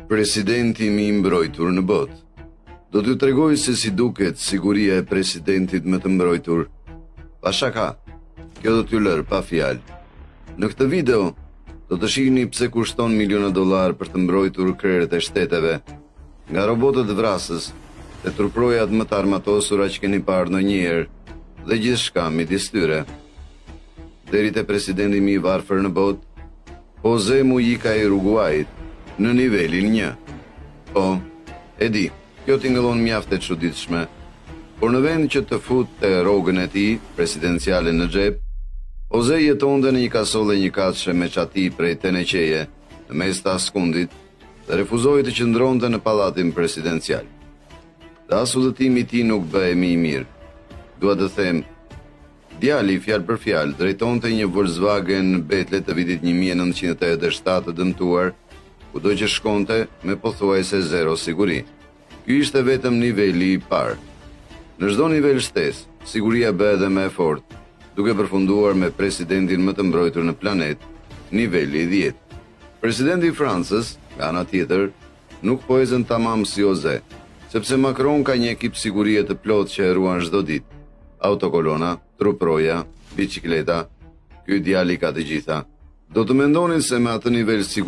Presidenti më i mbrojtur në botë. Do t'ju tregoj se si duket siguria e presidentit më të mbrojtur. Pa shaka, kjo do t'ju lër pa fjalë. Në këtë video do të shihni pse kushton miliona dollar për të mbrojtur krerët e shteteve nga robotët vrasës e turprojat më të armatosura që keni parë ndonjëherë dhe gjithçka midis tyre. Deri te presidenti më i varfër në botë, José Mujica i Uruguayit, në nivelin 1. Po, e di, kjo tingëllon mjaft e çuditshme, por në vend që të futte rrogën e tij presidenciale në xhep, José jetonte në një kasolle një katëshe me çati prej teneqeje në mes të askundit dhe refuzoi të qëndronte në pallatin presidencial. Dhe as udhëtimi i tij nuk bëhej më i mirë. Dua të them, djali fjalë për fjalë drejtonte një Volkswagen Beetle të vitit 1987 të dëmtuar, kudo që shkonte me pothuajse zero siguri. Ky ishte vetëm niveli i parë. Në çdo nivel shtesë, siguria bëhet edhe më e fortë, duke përfunduar me presidentin më të mbrojtur në planet, niveli 10. Presidenti i Francës, nga ana tjetër, nuk po ecën tamam si José, sepse Macron ka një ekip sigurie të plotë që e ruan çdo ditë. Autokolona, truproja, bicikleta, ky djali ka të gjitha. Do të mendonin se me atë nivel sigurie